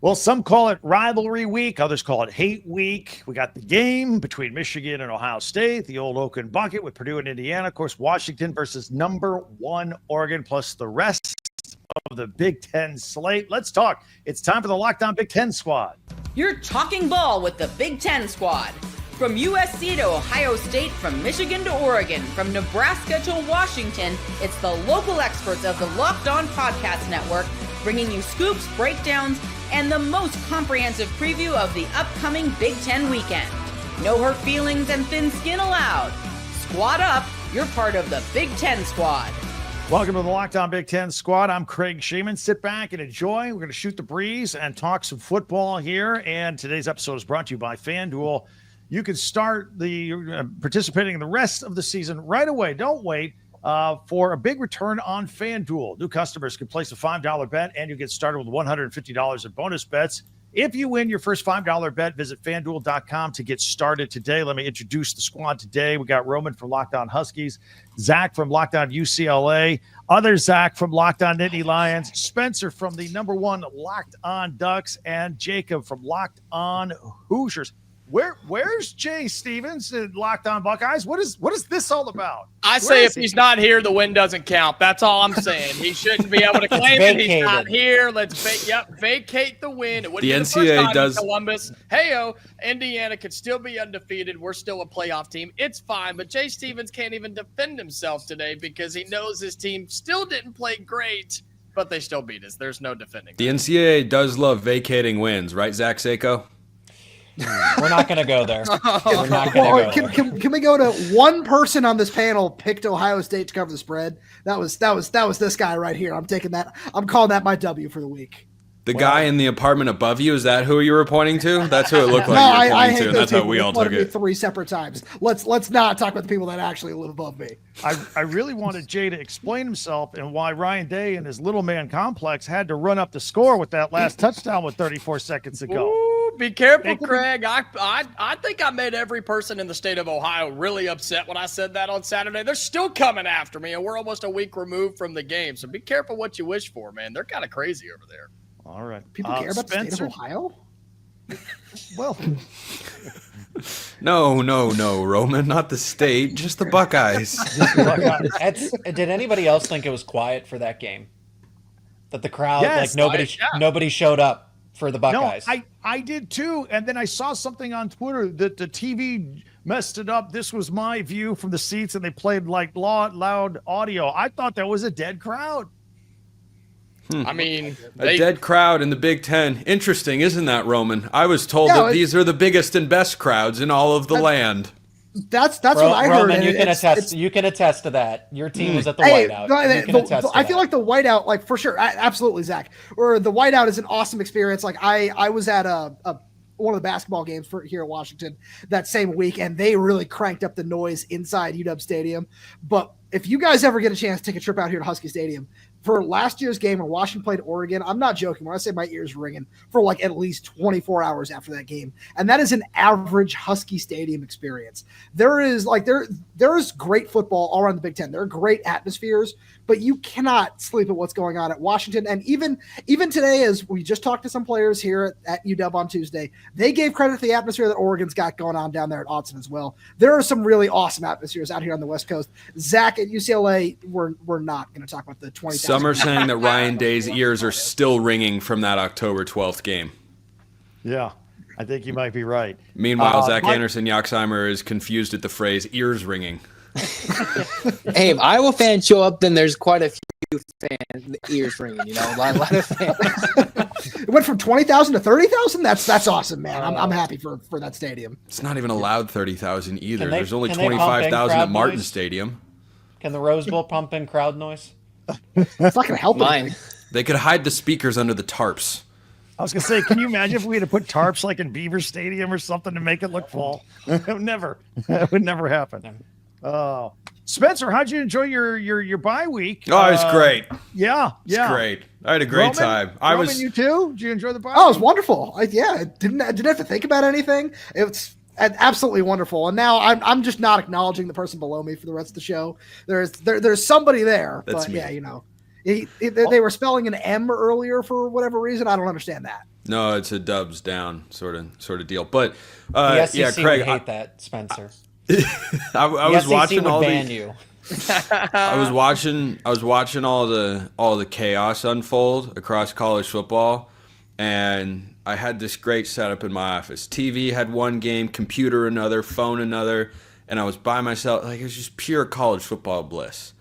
Well, some call it rivalry week. Others call it hate week. We got the game between Michigan and Ohio State, the old Oaken Bucket with Purdue and Indiana. Of course, Washington versus number 1 Oregon, plus the rest of the Big Ten slate. Let's talk. It's time for the Locked On Big Ten Squad. You're talking ball with the Big Ten Squad. From USC to Ohio State, from Michigan to Oregon, from Nebraska to Washington, it's the local experts of the Locked On Podcast Network bringing you scoops, breakdowns, and the most comprehensive preview of the upcoming Big Ten weekend. No hurt feelings and thin skin allowed. Squad up, you're part of the Big Ten Squad. Welcome to the Locked On Big Ten Squad. I'm Craig Shemon. Sit back and enjoy. We're going to shoot the breeze and talk some football here. And today's episode is brought to you by FanDuel. You can start participating in the rest of the season right away. Don't wait for a big return on FanDuel. New customers can place a $5 bet, and you get started with $150 in bonus bets. If you win your first $5 bet, visit FanDuel.com to get started today. Let me introduce the squad today. We got Roman from Locked On Huskies, Zach from Locked On UCLA, other Zach from Locked On Nittany Lions, Spencer from the number 1 Locked On Ducks, and Jacob from Locked On Hoosiers. Where's Jay Stevens at Locked On Buckeyes? What is this all about? I say if he's not here, the win doesn't count. That's all I'm saying. He shouldn't be able to claim that he's not here. Let's vacate the win. It wouldn't be the NCAA does Columbus. Heyo, Indiana could still be undefeated. We're still a playoff team. It's fine, but Jay Stevens can't even defend himself today because he knows his team still didn't play great, but they still beat us. There's no defending. The NCAA does love vacating wins, right, Zach Sako? We're not going to go there. We're not going to go there. Can we go to one person on this panel picked Ohio State to cover the spread? That was this guy right here. I'm taking that. I'm calling that my W for the week. The guy in the apartment above you, is that who you were pointing to? That's who it looked like you were pointing to, and that's how we all took it. 3 separate times. Let's not talk about the people that actually live above me. I really wanted Jay to explain himself and why Ryan Day and his little man complex had to run up the score with that last touchdown with 34 seconds ago. Ooh, be careful, Craig. I think I made every person in the state of Ohio really upset when I said that on Saturday. They're still coming after me, and we're almost a week removed from the game. So be careful what you wish for, man. They're kind of crazy over there. All right. People care about the state of Ohio? Well, no, Roman, not the state, just the Buckeyes. Did anybody else think it was quiet for that game? That the crowd, yes, nobody showed up for the Buckeyes? No, I did too. And then I saw something on Twitter that the TV messed it up. This was my view from the seats, and they played like loud audio. I thought that was a dead crowd. I mean, a dead crowd in the Big Ten. Interesting, isn't that, Roman? I was told that these are the biggest and best crowds in all of the land. That's what I heard. Roman, you can attest to that. Your team was at the whiteout. I feel like the whiteout, like for sure, absolutely, Zach. Or the whiteout is an awesome experience. Like I was at one of the basketball games here at Washington that same week, and they really cranked up the noise inside UW Stadium. But if you guys ever get a chance to take a trip out here to Husky Stadium, for last year's game when Washington played Oregon, I'm not joking when I say my ears ringing for like at least 24 hours after that game. And that is an average Husky Stadium experience. There is great football all around the Big Ten. There are great atmospheres, but you cannot sleep at what's going on at Washington. And even today, as we just talked to some players here at UW on Tuesday, they gave credit to the atmosphere that Oregon's got going on down there at Autzen as well. There are some really awesome atmospheres out here on the West Coast. Zach at UCLA, we're not going to talk about the 20,000. Some are saying that Ryan Day's ears are still ringing from that October 12th game. Yeah, I think you might be right. Meanwhile, Zach Anderson-Yaxheimer is confused at the phrase ears ringing. Hey, if Iowa fans show up, then there's quite a few fans, ears ringing, a lot of fans. It went from 20,000 to 30,000? That's awesome, man. I'm happy for that stadium. It's not even allowed 30,000 either. There's only 25,000 at Martin Stadium. Can the Rose Bowl pump in crowd noise? It's not going to help mine. They could hide the speakers under the tarps. I was going to say, can you imagine if we had to put tarps like in Beaver Stadium or something to make it look full? It would never happen. Oh, Spencer, how'd you enjoy your bye week? Oh, it was great. Yeah. It's great. I had a great time. Roman, you too? Did you enjoy the bye? Oh, it was wonderful. I didn't have to think about anything. It's absolutely wonderful. And now I'm just not acknowledging the person below me for the rest of the show. There's somebody there. That's but me. they were spelling an M earlier for whatever reason. I don't understand that. No, it's a dubs down sort of deal. But the SEC yeah, Craig, would hate that, Spencer. I was watching all ban the. you. I was watching all the chaos unfold across college football, and I had this great setup in my office. TV had one game, computer another, phone another, and I was by myself. Like, it was just pure college football bliss.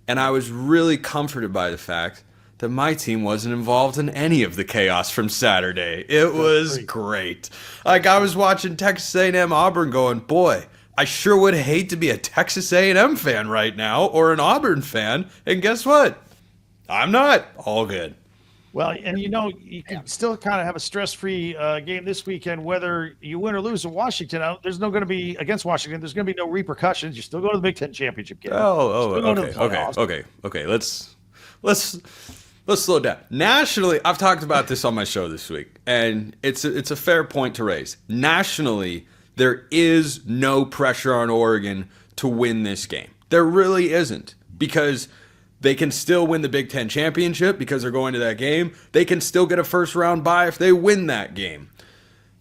And I was really comforted by the fact that my team wasn't involved in any of the chaos from Saturday. It was great. Like, I was watching Texas A&M Auburn going, boy, I sure would hate to be a Texas A&M fan right now or an Auburn fan. And guess what? I'm not. All good. Well, and you can still kind of have a stress-free game this weekend, whether you win or lose to Washington. There's no going to be against Washington. There's going to be no repercussions. You still go to the Big Ten championship game. Okay. Let's slow down. Nationally, I've talked about this on my show this week, and it's a fair point to raise. Nationally, there is no pressure on Oregon to win this game. There really isn't, because they can still win the Big Ten championship because they're going to that game. They can still get a first-round bye if they win that game.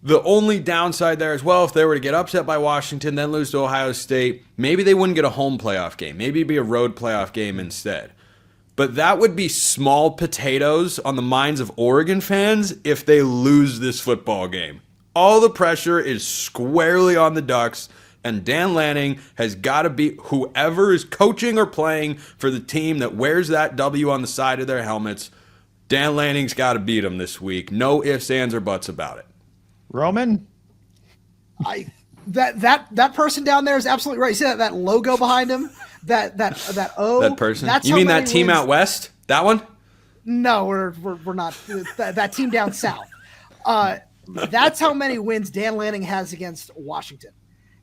The only downside there as well, if they were to get upset by Washington, then lose to Ohio State, maybe they wouldn't get a home playoff game. Maybe it'd be a road playoff game instead. But that would be small potatoes on the minds of Oregon fans if they lose this football game. All the pressure is squarely on the Ducks, and Dan Lanning has got to beat whoever is coaching or playing for the team that wears that W on the side of their helmets. Dan Lanning's got to beat them this week. No ifs, ands, or buts about it. Roman? That person down there is absolutely right. You see that logo behind him? That O? That person? You mean that team out west? That one? No, we're not. That team down south. That's how many wins Dan Lanning has against Washington.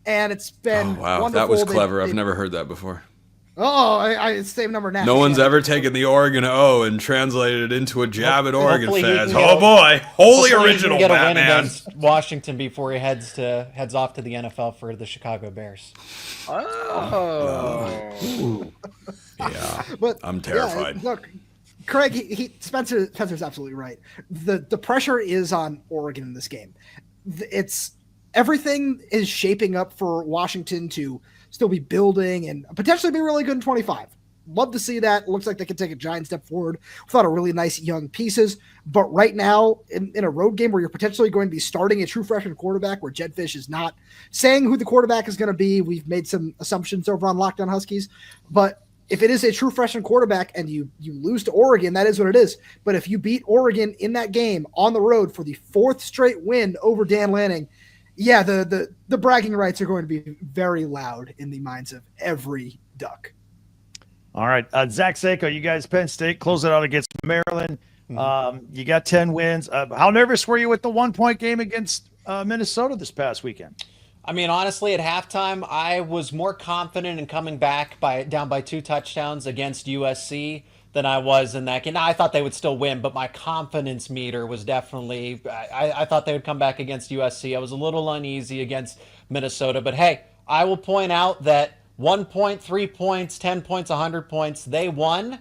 And it's been wow, wonderful. That was clever. I've never heard that before. It's the same number now. No one's ever taken the Oregon O and translated it into a jab at Oregon fans. Oh boy, holy original get Batman! A win against Washington before he heads off to the NFL for the Chicago Bears. Oh, yeah. But I'm terrified. Yeah, look, Craig, Spencer's absolutely right. The pressure is on Oregon in this game. It's everything is shaping up for Washington to still be building and potentially be really good in 25. Love to see that. Looks like they could take a giant step forward with a lot of really nice young pieces. But right now, in a road game where you're potentially going to be starting a true freshman quarterback, where Jed Fish is not saying who the quarterback is going to be, we've made some assumptions over on Locked On Huskies. But if it is a true freshman quarterback and you lose to Oregon, that is what it is. But if you beat Oregon in that game on the road for the fourth straight win over Dan Lanning, yeah, the bragging rights are going to be very loud in the minds of every Duck. All right. Zach Sako, you guys, Penn State, close it out against Maryland. You got 10 wins. How nervous were you with the 1-point game against Minnesota this past weekend? I mean, honestly, at halftime, I was more confident in coming back down by 2 touchdowns against USC than I was in that game. Now, I thought they would still win, but my confidence meter was definitely I thought they would come back against USC. I was a little uneasy against Minnesota. But, hey, I will point out that 1 point, 3 points, 10 points, 100 points, they won.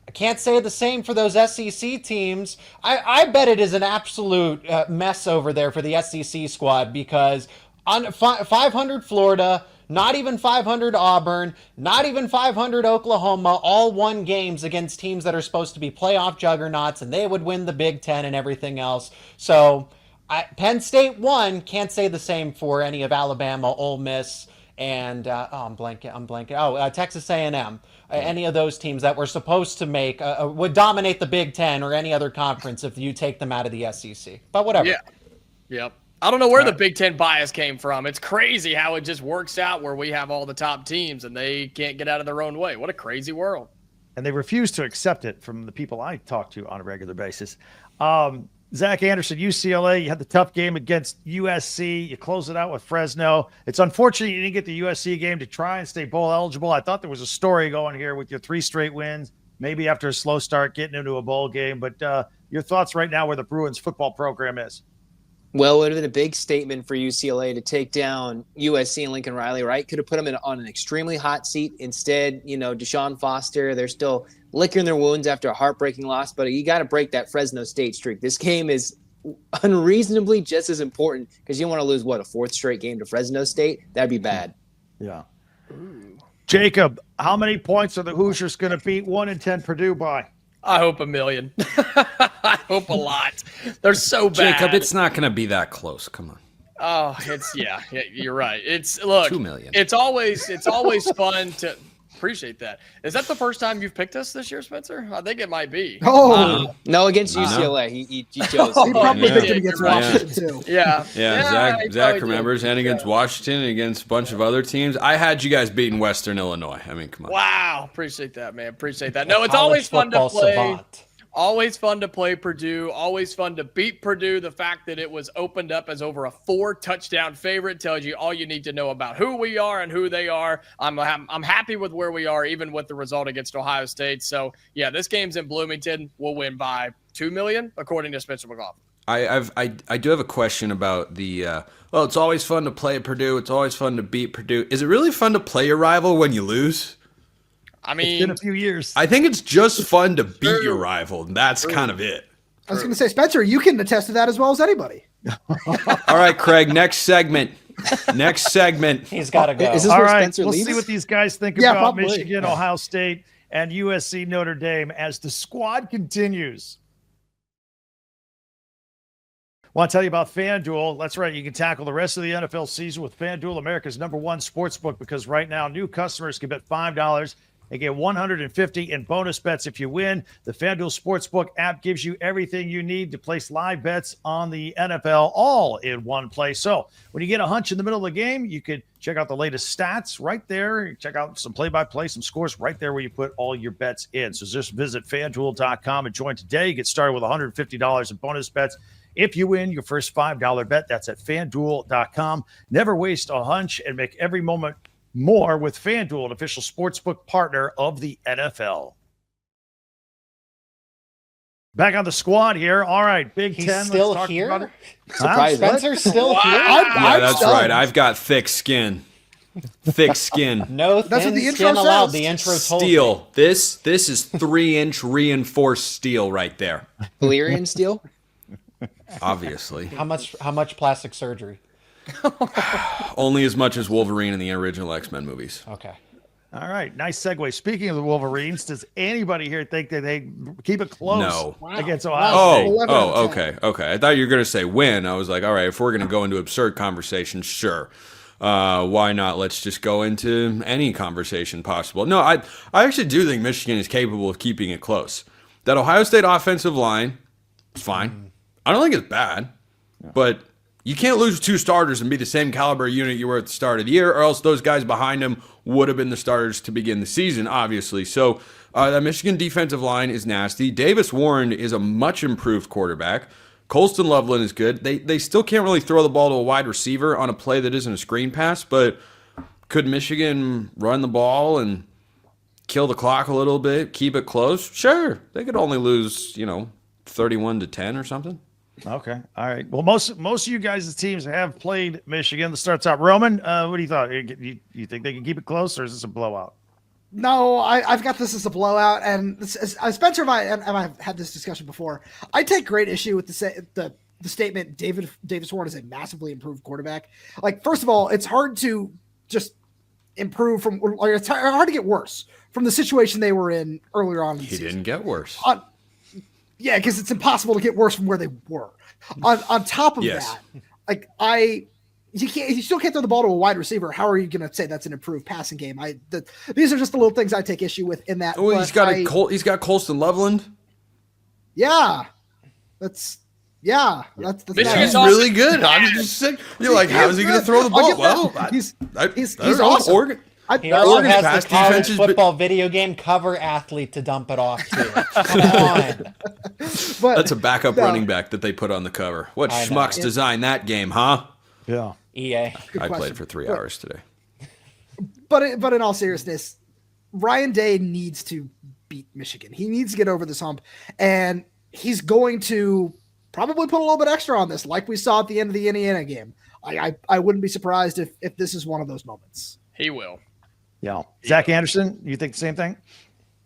I can't say the same for those SEC teams. I bet it is an absolute mess over there for the SEC squad, because on 500 Florida, not even 500 Auburn, not even 500 Oklahoma, all won games against teams that are supposed to be playoff juggernauts, and they would win the Big Ten and everything else. So Penn State won. Can't say the same for any of Alabama, Ole Miss, and I'm blanking. Texas A&M. Any of those teams that were supposed to would dominate the Big Ten or any other conference if you take them out of the SEC. But whatever. Yeah. Yep. I don't know where the Big Ten bias came from. It's crazy how it just works out where we have all the top teams and they can't get out of their own way. What a crazy world. And they refuse to accept it from the people I talk to on a regular basis. Zach Anderson, UCLA, you had the tough game against USC. You close it out with Fresno. It's unfortunate you didn't get the USC game to try and stay bowl eligible. I thought there was a story going here with your 3 straight wins, maybe after a slow start getting into a bowl game. But your thoughts right now where the Bruins football program is? Well, it would have been a big statement for UCLA to take down USC and Lincoln Riley, right? Could have put them on an extremely hot seat. Instead, Deshaun Foster, they're still licking their wounds after a heartbreaking loss, but you got to break that Fresno State streak. This game is unreasonably just as important because you don't want to lose, a fourth straight game to Fresno State? That'd be bad. Yeah. Jacob, how many points are the Hoosiers going to beat 1-10 Purdue by? I hope 1 million. I hope a lot. They're so bad. Jacob, it's not going to be that close. Come on. Oh, yeah, you're right. Look, 2 million. It's always fun to appreciate that. Is that the first time you've picked us this year, Spencer? I think it might be. Oh, no, against UCLA. He chose. he probably yeah. picked him against Washington too. Yeah. Zach remembers, and against Washington, and against a bunch of other teams. I had you guys beating Western Illinois. I mean, come on. Wow, appreciate that, man. Appreciate that. No, it's always fun to play. Savant. Always fun to play Purdue. Always fun to beat Purdue. The fact that it was opened up as over a 4-touchdown favorite tells you all you need to know about who we are and who they are. I'm happy with where we are, even with the result against Ohio State. So, yeah, this game's in Bloomington. We'll win by 2 million, according to Spencer McLaughlin. I do have a question about the it's always fun to play Purdue. It's always fun to beat Purdue. Is it really fun to play your rival when you lose? I mean, it's been a few years. I think it's just fun to beat your rival, and that's kind of it. I was going to say, Spencer, you can attest to that as well as anybody. All right, Craig, next segment. He's got to go. Is this All where right, Spencer we'll leaves? see what these guys think Yeah, about probably. Michigan, Ohio State, and USC Notre Dame as the squad continues. Want to tell you about FanDuel. That's right. You can tackle the rest of the NFL season with FanDuel, America's #1 sportsbook, because right now new customers can bet $5 and get $150 in bonus bets if you win. The FanDuel Sportsbook app gives you everything you need to place live bets on the NFL all in one place. So when you get a hunch in the middle of the game, you could check out the latest stats right there. Check out some play-by-play, some scores right there where you put all your bets in. So just visit FanDuel.com and join today. You get started with $150 in bonus bets if you win your first $5 bet. That's at FanDuel.com. Never waste a hunch and make every moment more with FanDuel, an official sportsbook partner of the NFL. Back on the squad here. All right, Big He's Ten. still let's talk here? about it. Surprising. Spencer's still here? Yeah, that's right. I've got thick skin. Thick skin. No That's what thin the intro skin allowed. says. The intro told me. Steel. This is 3-inch reinforced steel right there. Valyrian steel? Obviously. How much plastic surgery? Only as much as Wolverine in the original X-Men movies. Okay. All right, nice segue. Speaking of the Wolverines, does anybody here think that they keep it close No. against Ohio State? 11 out of 10. Okay. I thought you were going to say win. I was like, all right, if we're going to go into absurd conversation, sure. Why not? Let's just go into any conversation possible. No, I actually do think Michigan is capable of keeping it close. That Ohio State offensive line is fine. I don't think it's bad, but you can't lose 2 starters and be the same caliber unit you were at the start of the year, or else those guys behind them would have been the starters to begin the season, obviously. So the Michigan defensive line is nasty. Davis Warren is a much improved quarterback. Colston Loveland is good. They still can't really throw the ball to a wide receiver on a play that isn't a screen pass, but could Michigan run the ball and kill the clock a little bit, keep it close? Sure. They could only lose, 31-10 or something. Okay. All right. Well, most of you guys' teams have played Michigan. That starts out. Roman, what do you thought? You think they can keep it close, or is this a blowout? No, I've got this as a blowout, and Spencer and I've had this discussion before. I take great issue with the statement Davis Warren is a massively improved quarterback. Like, first of all, it's hard to just improve from, or it's hard to get worse from the situation they were in earlier on in the He season. didn't get worse. Yeah, because it's impossible to get worse from where they were. On top of Yes. that, like you still can't throw the ball to a wide receiver. How are you going to say that's an improved passing game? These are just the little things I take issue with in that. Oh, he's got Colston Loveland. Yeah, that's Michigan's not, He's really good. I'm just sick. You're like, how is he going to throw the I'll ball? give that. Well, he's I don't know. awesome. Oregon. He also Oregon's has pass the college defense has been- football video game cover athlete to dump it off to. Come on. But That's a backup running back that they put on the cover. What I know. schmucks designed that game, huh? Yeah. EA. I question. played for 3 hours today. But in all seriousness, Ryan Day needs to beat Michigan. He needs to get over this hump, and he's going to probably put a little bit extra on this, like we saw at the end of the Indiana game. I wouldn't be surprised if this is one of those moments. He will. Yeah. Zach Anderson, you think the same thing?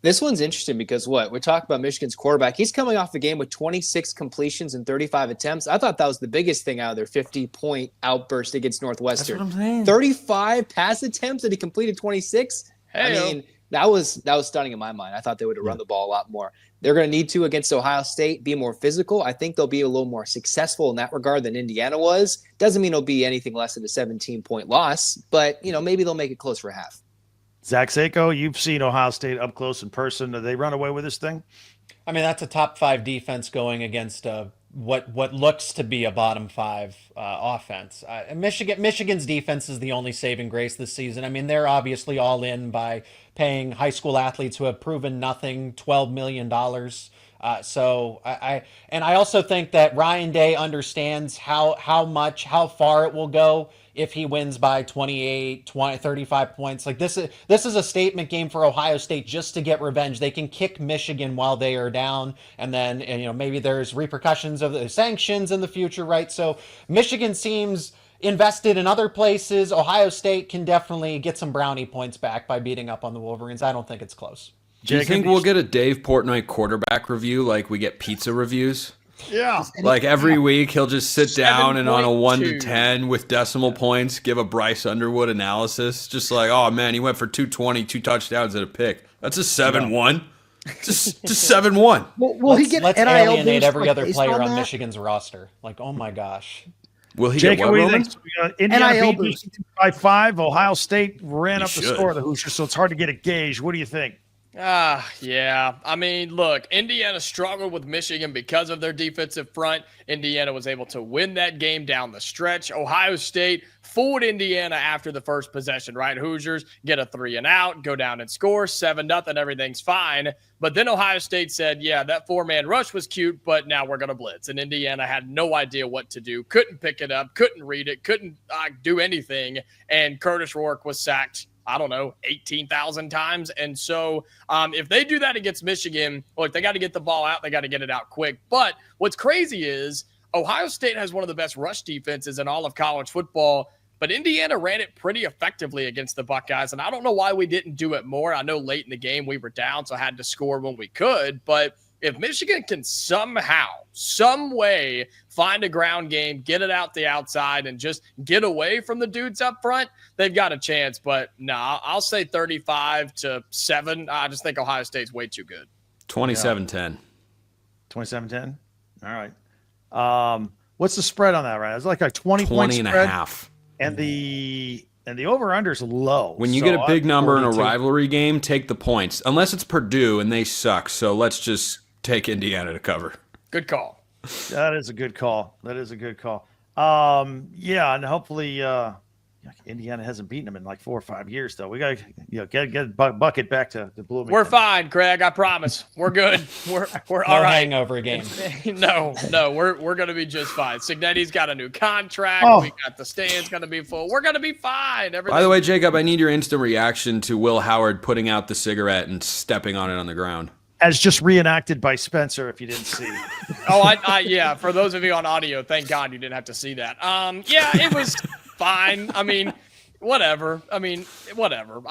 This one's interesting because we're talking about Michigan's quarterback. He's coming off a game with 26 completions and 35 attempts. I thought that was the biggest thing out of their 50-point outburst against Northwestern. That's what I'm saying. 35 pass attempts and he completed 26. I mean, that was stunning in my mind. I thought they would have run the ball a lot more. They're going to need to against Ohio State be more physical. I think they'll be a little more successful in that regard than Indiana was. Doesn't mean it'll be anything less than a 17-point loss, but maybe they'll make it close for half. Zach Sako, you've seen Ohio State up close in person. Do they run away with this thing? I mean, that's a top 5 defense going against what looks to be a bottom 5 offense. Michigan's defense is the only saving grace this season. I mean, they're obviously all in by paying high school athletes who have proven nothing $12 million. So I also think that Ryan Day understands how far it will go if he wins by 28, 20, 35 points. Like this is a statement game for Ohio State just to get revenge. They can kick Michigan while they are down, and then maybe there's repercussions of the sanctions in the future, right? So Michigan seems invested in other places. Ohio State can definitely get some brownie points back by beating up on the Wolverines. I don't think it's close. Do you think we'll get a Dave Portnoy quarterback review like we get pizza reviews? Yeah. Like every week he'll just sit down and on a 1 to 10 with decimal points give a Bryce Underwood analysis. Just like, oh man, he went for 220, 2 touchdowns and a pick. That's a 7-1. Just 7-1. Will he get let's NIL alienate boost, every like, other based player on on that? Michigan's roster. Like, oh my gosh. Will he Jacob, get what, what do you Roman? think? Indiana NIL beat boost. Michigan by 5. Ohio State ran He up the should. score of the Hoosiers, so it's hard to get a gauge. What do you think? Yeah. I mean, look, Indiana struggled with Michigan because of their defensive front. Indiana was able to win that game down the stretch. Ohio State fooled Indiana after the first possession, right? Hoosiers get a 3 and out, go down and score 7-0, everything's fine. But then Ohio State said, yeah, that 4-man rush was cute, but now we're going to blitz. And Indiana had no idea what to do, couldn't pick it up, couldn't read it, couldn't do anything. And Curtis Rourke was sacked, 18,000 times. And so if they do that against Michigan, look, they got to get the ball out. They got to get it out quick. But what's crazy is Ohio State has one of the best rush defenses in all of college football, but Indiana ran it pretty effectively against the Buckeyes. And I don't know why we didn't do it more. I know late in the game we were down, so I had to score when we could. But if Michigan can somehow, some way find a ground game, get it out the outside, and just get away from the dudes up front, they've got a chance. But I'll say 35-7. I just think Ohio State's way too good. 27-10. 27-10? All right. What's the spread on that, right? It's like a 20 20 and spread. a half. And the over-under's low. When you get a big number in a rivalry game, take the points. Unless it's Purdue and they suck. So let's just take Indiana to cover. Good call. That is a good call. Yeah, and hopefully Indiana hasn't beaten them in like 4 or 5 years, though. We got to get Bucket back to Bloomington. We're fine, Craig. I promise. We're good. We're all No right. hangover game. No, we're gonna be just fine. Signetti's got a new contract. Oh. We got the stands gonna be full. We're gonna be fine. By the way, Jacob, I need your instant reaction to Will Howard putting out the cigarette and stepping on it on the ground. As just reenacted by Spencer, if you didn't see. Yeah. For those of you on audio, thank God you didn't have to see that. Yeah, it was fine. I mean, whatever. I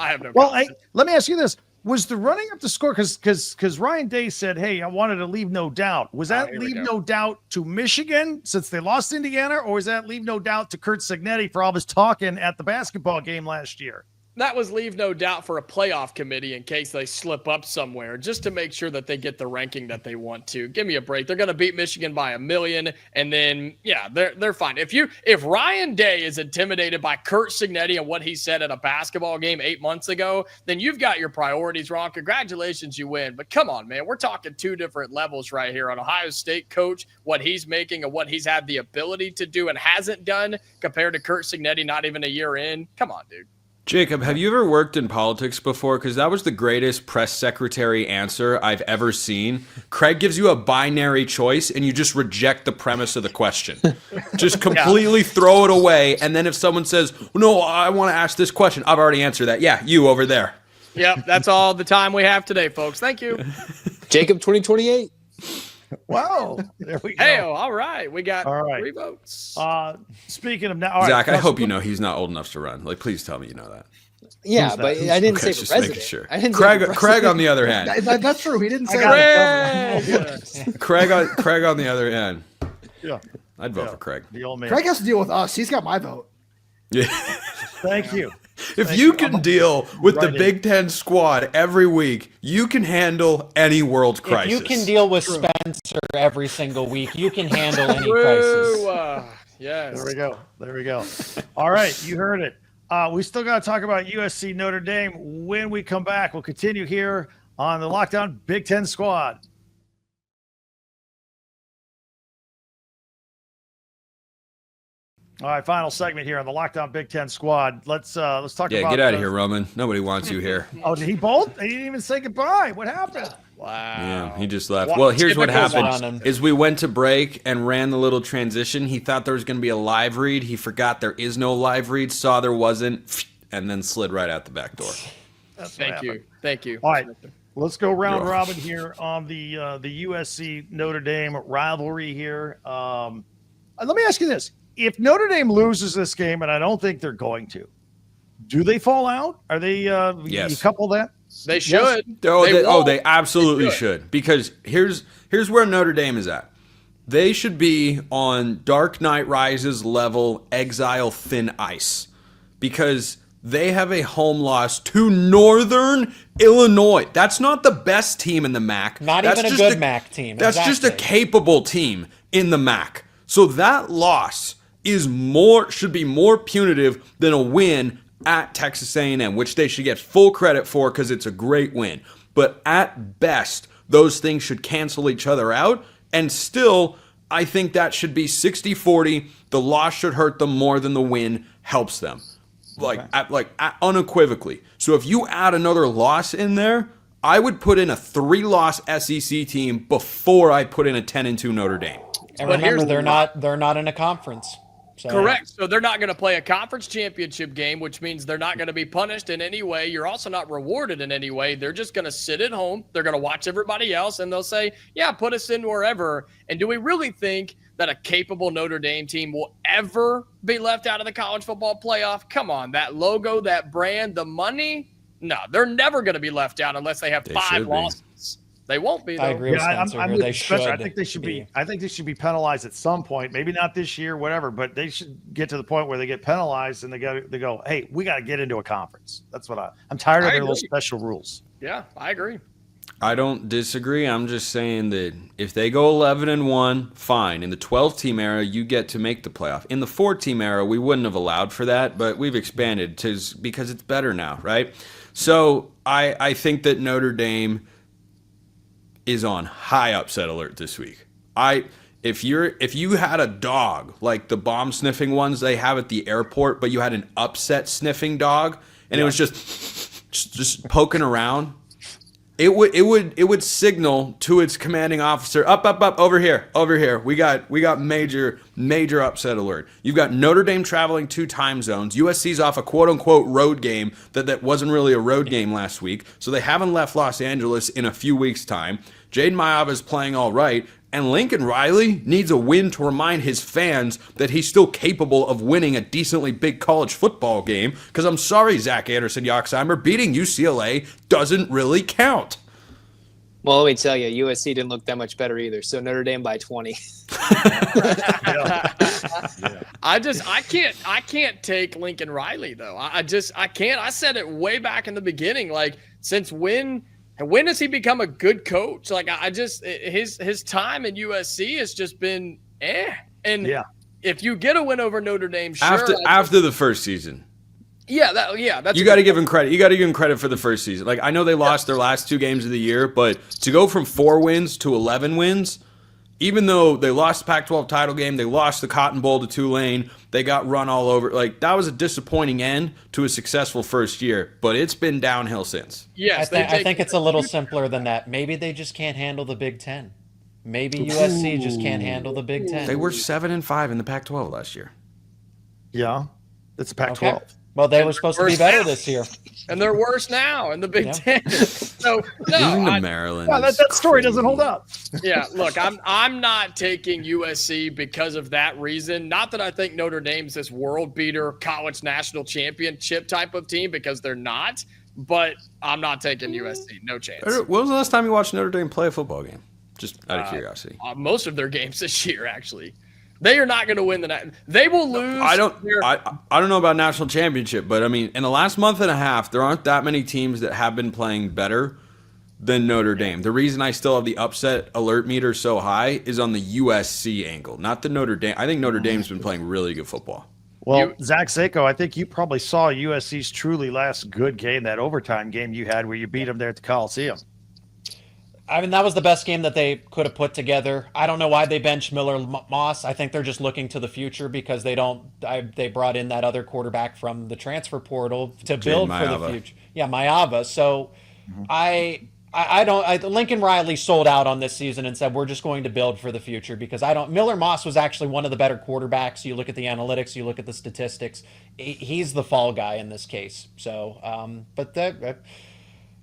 have no. Well, let me ask you this: was the running up the score because Ryan Day said, "Hey, I wanted to leave no doubt." Was that leave no doubt to Michigan since they lost Indiana, or was that leave no doubt to Curt Cignetti for all his talking at the basketball game last year? That was leave no doubt for a playoff committee in case they slip up somewhere, just to make sure that they get the ranking that they want to. Give me a break. They're going to beat Michigan by 1 million, and then they're fine. If Ryan Day is intimidated by Curt Cignetti and what he said at a basketball game 8 months ago, then you've got your priorities wrong. Congratulations, you win. But come on, man, we're talking 2 different levels right here. An Ohio State coach, what he's making and what he's had the ability to do and hasn't done compared to Curt Cignetti, not even a year in. Come on, dude. Jacob, have you ever worked in politics before? Because that was the greatest press secretary answer I've ever seen. Craig gives you a binary choice, and you just reject the premise of the question. Just completely throw it away, and then if someone says, no, I want to ask this question, I've already answered that. Yeah, you over there. Yep, that's all the time we have today, folks. Thank you. Jacob 2028. Wow, there we go. Hey, all right. We got 3 votes. Speaking of now, all Zach, right, I hope you know he's not old enough to run. Like, please tell me you know that. Yeah, but I didn't say just for president. making sure. I didn't say for Craig on the other hand. That's true. He didn't say that. Craig on the other hand. Yeah. I'd vote for Craig. The old man. Craig has to deal with us. He's got my vote. Yeah. Thank you. If you can deal with the Big Ten squad every week, you can handle any world crisis. If you can deal with Spencer every single week, you can handle any crisis. Yes. There we go. All right, you heard it. We still got to talk about USC Notre Dame when we come back. We'll continue here on the Lockdown Big Ten Squad. All right, final segment here on the Lockdown Big Ten Squad. Let's talk about. Yeah, get out of here, Roman. Nobody wants you here. Oh, did he bolt? He didn't even say goodbye. What happened? Wow. Yeah, he just left. Well, here's what happened: is we went to break and ran the little transition. He thought there was going to be a live read. He forgot there is no live read. Saw there wasn't, and then slid right out the back door. Thank you. All right, let's go round robin here on the USC Notre Dame rivalry here. Let me ask you this. If Notre Dame loses this game, and I don't think they're going to, do they fall out? Are they yes. You couple that? They should. Yes. They absolutely should. Because here's where Notre Dame is at. They should be on Dark Knight Rises level exile thin ice. Because they have a home loss to Northern Illinois. That's not the best team in the MAC. Not that's even a good MAC team. That's just a capable team in the MAC. So that loss should be more punitive than a win at Texas A&M, which they should get full credit for because it's a great win. But at best, those things should cancel each other out. And still, I think that should be 60-40. The loss should hurt them more than the win helps them. Unequivocally. So if you add another loss in there, I would put in a 3-loss SEC team before I put in a 10-2 Notre Dame. And remember, they're not in a conference. So. Correct. So they're not going to play a conference championship game, which means they're not going to be punished in any way. You're also not rewarded in any way. They're just going to sit at home. They're going to watch everybody else, and they'll say, yeah, put us in wherever. And do we really think that a capable Notre Dame team will ever be left out of the college football playoff? Come on, that logo, that brand, the money. No, they're never going to be left out unless they have 5 losses. They won't be, though. I agree with Spencer. I'm with Spencer. I think they should be. I think they should be penalized at some point. Maybe not this year, whatever. But they should get to the point where they get penalized and they go, hey, we got to get into a conference. That's what I'm tired of their little special rules. Yeah, I agree. I don't disagree. I'm just saying that if they go 11-1, fine. In the 12-team era, you get to make the playoff. In the 4-team era, we wouldn't have allowed for that, but we've expanded because it's better now, right? So I think that Notre Dame is on high upset alert this week. If you had a dog like the bomb sniffing ones they have at the airport, but you had an upset sniffing dog and it was just poking around, it would signal to its commanding officer, up over here. We got major upset alert. You've got Notre Dame traveling 2 time zones. USC's off a quote unquote road game that wasn't really a road game last week, so they haven't left Los Angeles in a few weeks' time. Jaden Maiava is playing all right, and Lincoln Riley needs a win to remind his fans that he's still capable of winning a decently big college football game, because I'm sorry, Zach Anderson-Yoxheimer, beating UCLA doesn't really count. Well, let me tell you, USC didn't look that much better either, so Notre Dame by 20. I can't take Lincoln Riley, though. I can't. I said it way back in the beginning, like, since when has he become a good coach? Like, his time at USC has just been And if you get a win over Notre Dame, sure. After the first season. That's you got to give him credit. You got to give him credit for the first season. Like, I know they lost their last 2 games of the year, but to go from 4 wins to 11 wins, even though they lost the Pac-12 title game, they lost the Cotton Bowl to Tulane, they got run all over. Like, that was a disappointing end to a successful first year, but it's been downhill since. Yes, I think it's a little simpler than that. Maybe they just can't handle the Big Ten. Maybe USC just can't handle the Big Ten. They were 7-5 in the Pac-12 last year. Yeah, it's a Pac-12. Okay. Well, they were supposed to be better this year. And they're worse now in the Big Ten. So Losing to Maryland. Yeah, that story doesn't hold up. Yeah, look, I'm not taking USC because of that reason. Not that I think Notre Dame's this world beater, college national championship type of team, because they're not. But I'm not taking USC. No chance. When was the last time you watched Notre Dame play a football game? Just out of curiosity. Most of their games this year, actually. They are not going to win the night. They will lose. I don't know about national championship, but I mean, in the last month and a half, there aren't that many teams that have been playing better than Notre Dame. The reason I still have the upset alert meter so high is on the USC angle, not the Notre Dame. I think Notre Dame's been playing really good football. Well, Zach Sako, I think you probably saw USC's truly last good game, that overtime game you had where you beat them there at the Coliseum. I mean, that was the best game that they could have put together. I don't know why they benched Miller Moss. I think they're just looking to the future because they brought in that other quarterback from the transfer portal to build for the future. Yeah, Maava. So Lincoln Riley sold out on this season and said, we're just going to build for the future because Miller Moss was actually one of the better quarterbacks. You look at the analytics, you look at the statistics. He's the fall guy in this case. So,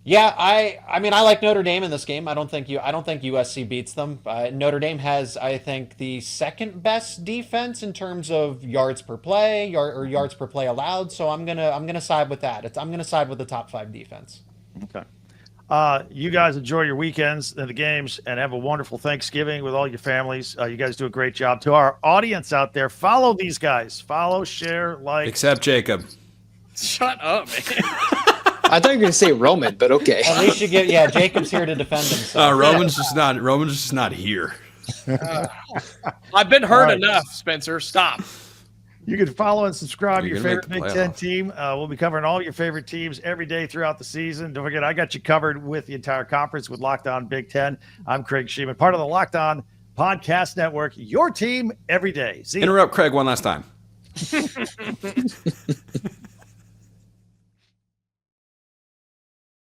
yeah, I mean, I like Notre Dame in this game. I don't think USC beats them. Notre Dame has, I think, the second best defense in terms of yards per play or yards per play allowed. So I'm gonna side with that. I'm gonna side with the top 5 defense. Okay. You guys enjoy your weekends and the games, and have a wonderful Thanksgiving with all your families. You guys do a great job. To our audience out there, follow these guys. Follow, share, like. Except Jacob. Shut up, man. I thought you were going to say Roman, but okay. At least you get, Jacob's here to defend himself. Roman's just not here. I've been hurt enough, Spencer. Stop. You can follow and subscribe to your You're gonna favorite make the Big Ten playoff. team. We'll be covering all your favorite teams every day throughout the season. Don't forget, I got you covered with the entire conference with Locked On Big Ten. I'm Craig Shemon, part of the Locked On Podcast Network, your team every day. See you. Interrupt Craig one last time.